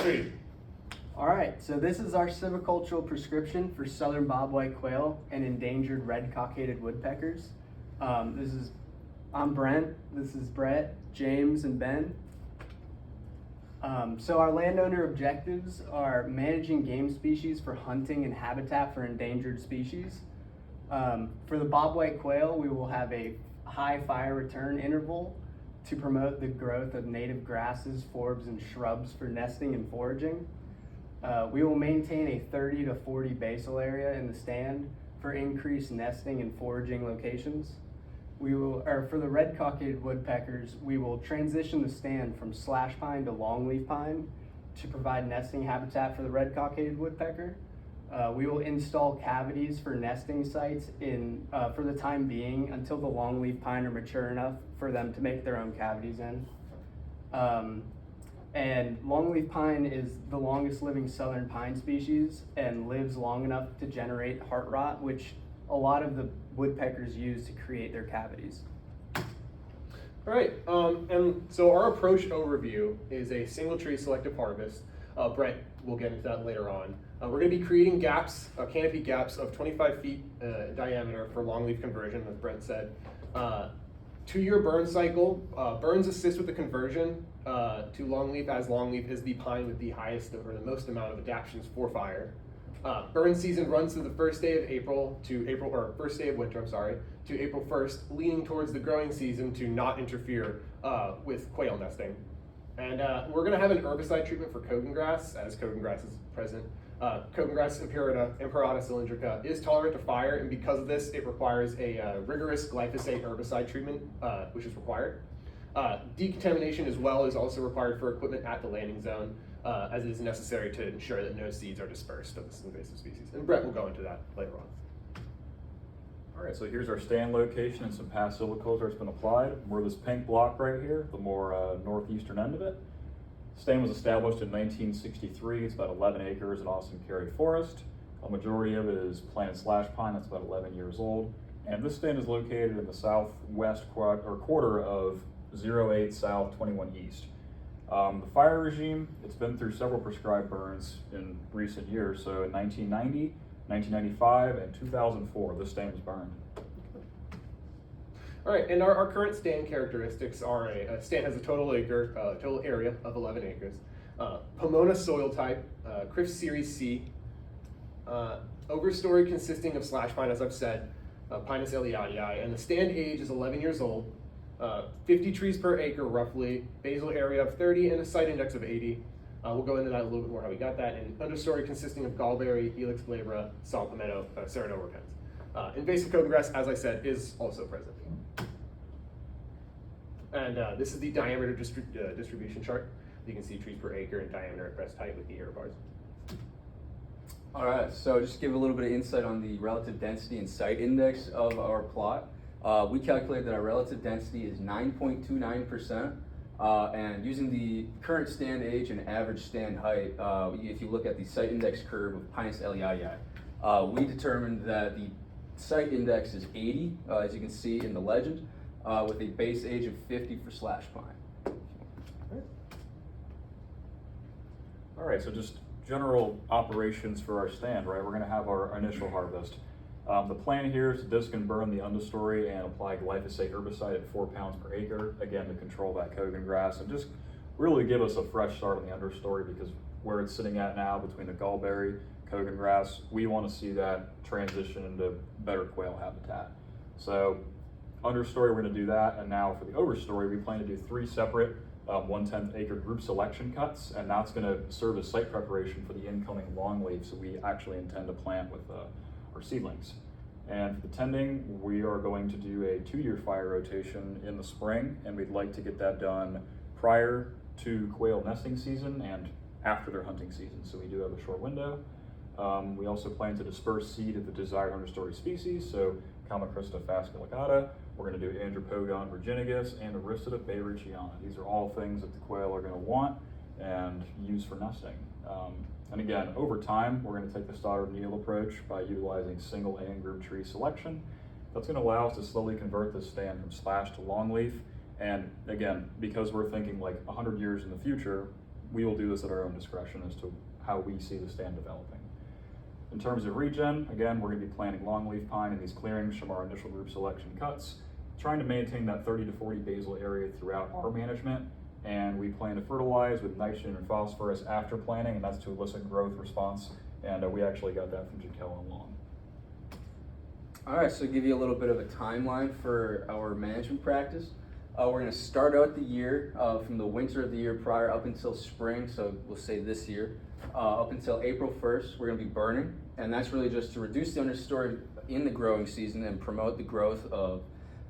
Read. All right, so this is our silvicultural prescription for southern bobwhite quail and endangered red-cockaded woodpeckers. I'm Brent, this is Brett, James, and Ben. So our landowner objectives are managing game species for hunting and habitat for endangered species. For the bobwhite quail, we will have a high fire return interval to promote the growth of native grasses, forbs, and shrubs for nesting and foraging. We will maintain a 30 to 40 basal area in the stand for increased nesting and foraging locations. For the red-cockaded woodpeckers, we will transition the stand from slash pine to longleaf pine to provide nesting habitat for the red-cockaded woodpecker. We will install cavities for nesting sites for the time being until the longleaf pine are mature enough for them to make their own cavities in. And longleaf pine is the longest living southern pine species and lives long enough to generate heart rot, which a lot of the woodpeckers use to create their cavities. All right, and so our approach overview is a single tree selective harvest. Brent will get into that later on. We're going to be creating gaps, canopy gaps of 25 feet in diameter for longleaf conversion, as Brent said. 2-year burn cycle. Burns assist with the conversion to longleaf, as longleaf is the pine with the highest or the most amount of adaptations for fire. Burn season runs from the first day of first day of winter, to April 1st, leaning towards the growing season to not interfere with quail nesting. And we're going to have an herbicide treatment for Kogan grass, as Kogan grass is present. Kogan grass Imperata cylindrica is tolerant to fire, and because of this, it requires a rigorous glyphosate herbicide treatment, which is required. Decontamination as well is also required for equipment at the landing zone, as it is necessary to ensure that no seeds are dispersed of this invasive species. And Brett will go into that later on. All right, so here's our stand location and some past silviculture that's been applied. We're this pink block right here, the more northeastern end of it. Stand was established in 1963. It's about 11 acres in Austin Carey Forest. A majority of it is planted slash pine that's about 11 years old. And this stand is located in the southwest quarter of 08 South 21 East. The fire regime, it's been through several prescribed burns in recent years. So in 1990, 1995, and 2004, this stand was burned. All right, and our current stand characteristics are a stand has a total area of 11 acres, Pomona soil type, Criff Series C, overstory consisting of slash pine, as I've said, Pinus eliatii, and the stand age is 11 years old, 50 trees per acre roughly, basal area of 30, and a site index of 80. We'll go into that a little bit more how we got that, and understory consisting of gallberry, helix glabra, salt palmetto, sereno repens. Invasive Kogan grass, as I said, is also present. And this is the diameter distribution chart. You can see trees per acre and diameter at breast height with the error bars. All right, so just to give a little bit of insight on the relative density and site index of our plot. We calculate that our relative density is 9.29%. And using the current stand age and average stand height, if you look at the site index curve of Pinus eliatii, we determined that the site index is 80, as you can see in the legend, with a base age of 50 for slash pine. All right, so just general operations for our stand, right? We're going to have our initial harvest. The plan here is to disc and burn the understory and apply glyphosate herbicide at 4 pounds per acre, again to control that Kogan grass and just really give us a fresh start on the understory, because where it's sitting at now between the gallberry, Kogan grass, we want to see that transition into better quail habitat. So understory, we're going to do that, and now for the overstory, we plan to do 3 separate 1/10 acre group selection cuts, and that's going to serve as site preparation for the incoming longleaf, so we actually intend to plant with our seedlings. And for the tending, we are going to do a 2-year fire rotation in the spring, and we'd like to get that done prior to quail nesting season and after their hunting season, so we do have a short window. We also plan to disperse seed of the desired understory species, so Calmacrista fasciculata, we're going to do Andropogon virginigus, and Aristida bayreuchiana. These are all things that the quail are going to want and use for nesting. And again, over time, we're going to take the Stoddard-Neal approach by utilizing single and group tree selection. That's going to allow us to slowly convert this stand from slash to longleaf. And again, because we're thinking like 100 years in the future, we will do this at our own discretion as to how we see the stand developing. In terms of regen, again, we're going to be planting longleaf pine in these clearings from our initial group selection cuts, trying to maintain that 30 to 40 basal area throughout our management. And we plan to fertilize with nitrogen and phosphorus after planting, and that's to elicit growth response. And we actually got that from Jaquel and Long. All right, so to give you a little bit of a timeline for our management practice. We're going to start out the year from the winter of the year prior up until spring, so we'll say this year, up until April 1st, we're going to be burning, and that's really just to reduce the understory in the growing season and promote the growth of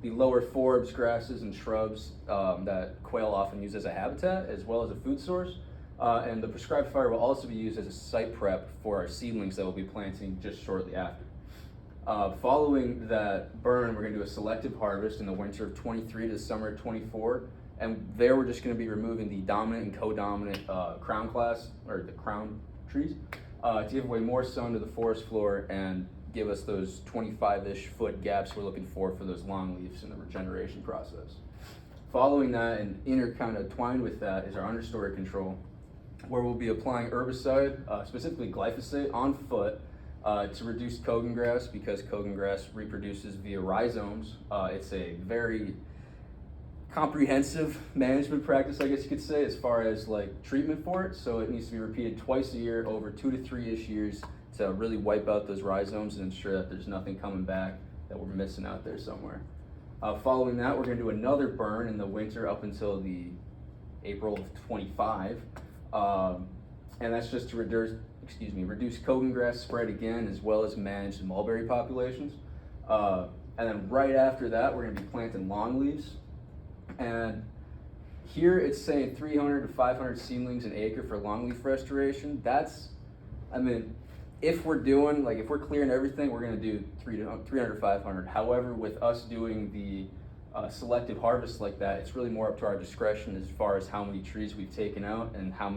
the lower forbs, grasses, and shrubs that quail often use as a habitat as well as a food source. And the prescribed fire will also be used as a site prep for our seedlings that we'll be planting just shortly after. Following that burn, we're going to do a selective harvest in the winter of 23 to the summer of 24. And there we're just going to be removing the dominant and co-dominant crown class, or the crown trees, to give away more sun to the forest floor and give us those 25-ish foot gaps we're looking for those long leaves in the regeneration process. Following that and intertwined with that is our understory control, where we'll be applying herbicide, specifically glyphosate, on foot to reduce Kogan grass, because Kogan grass reproduces via rhizomes. It's a very comprehensive management practice, I guess you could say, as far as like treatment for it. So it needs to be repeated twice a year over 2 to 3-ish years to really wipe out those rhizomes and ensure that there's nothing coming back that we're missing out there somewhere. Following that, we're going to do another burn in the winter up until the April of 25. And that's just to reduce Kogan grass spread again, as well as manage the mulberry populations. And then right after that, we're going to be planting longleaves. And here it's saying 300 to 500 seedlings an acre for longleaf restoration. That's, if we're clearing everything, we're going to do 300 to 500. However, with us doing the selective harvest like that, it's really more up to our discretion as far as how many trees we've taken out and how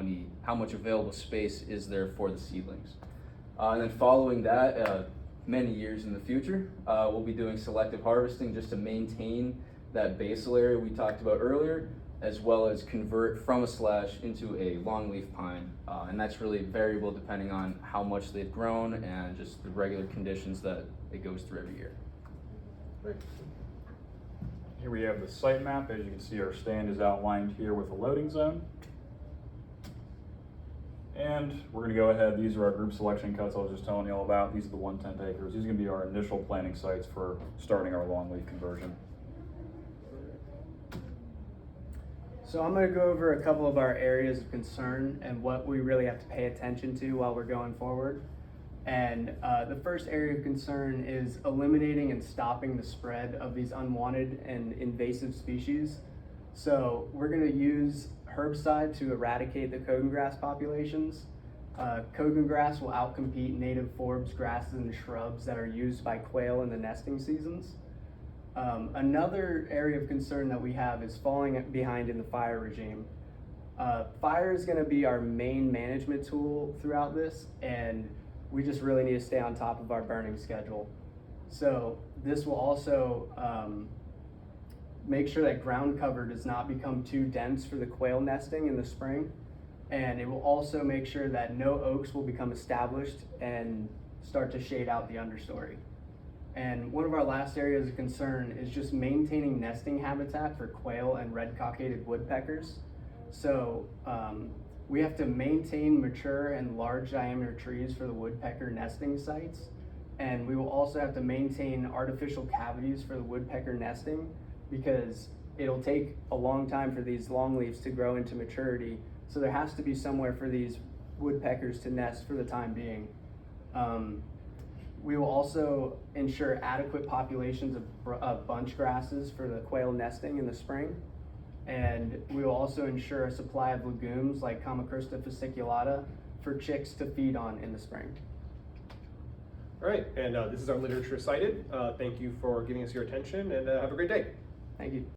much available space is there for the seedlings. And then following that, many years in the future, we'll be doing selective harvesting just to maintain that basal area we talked about earlier, as well as convert from a slash into a longleaf pine. And that's really variable depending on how much they've grown and just the regular conditions that it goes through every year. Great. Here we have the site map. As you can see, our stand is outlined here with a loading zone. And we're going to go ahead. These are our group selection cuts I was just telling you all about. These are the 1/10 acres. These are going to be our initial planting sites for starting our longleaf conversion. So I'm going to go over a couple of our areas of concern and what we really have to pay attention to while we're going forward. And the first area of concern is eliminating and stopping the spread of these unwanted and invasive species. So we're going to use herbicide to eradicate the Kogan grass populations. Kogan grass will outcompete native forbs, grasses, and shrubs that are used by quail in the nesting seasons. Another area of concern that we have is falling behind in the fire regime. Fire is going to be our main management tool throughout this, and we just really need to stay on top of our burning schedule. So this will also make sure that ground cover does not become too dense for the quail nesting in the spring. And it will also make sure that no oaks will become established and start to shade out the understory. And one of our last areas of concern is just maintaining nesting habitat for quail and red-cockaded woodpeckers. So we have to maintain mature and large diameter trees for the woodpecker nesting sites. And we will also have to maintain artificial cavities for the woodpecker nesting, because it'll take a long time for these longleaves to grow into maturity. So there has to be somewhere for these woodpeckers to nest for the time being. We will also ensure adequate populations of bunch grasses for the quail nesting in the spring. And we will also ensure a supply of legumes like Comicrysta fasciculata for chicks to feed on in the spring. All right, and this is our literature cited. Thank you for giving us your attention, and have a great day. Thank you.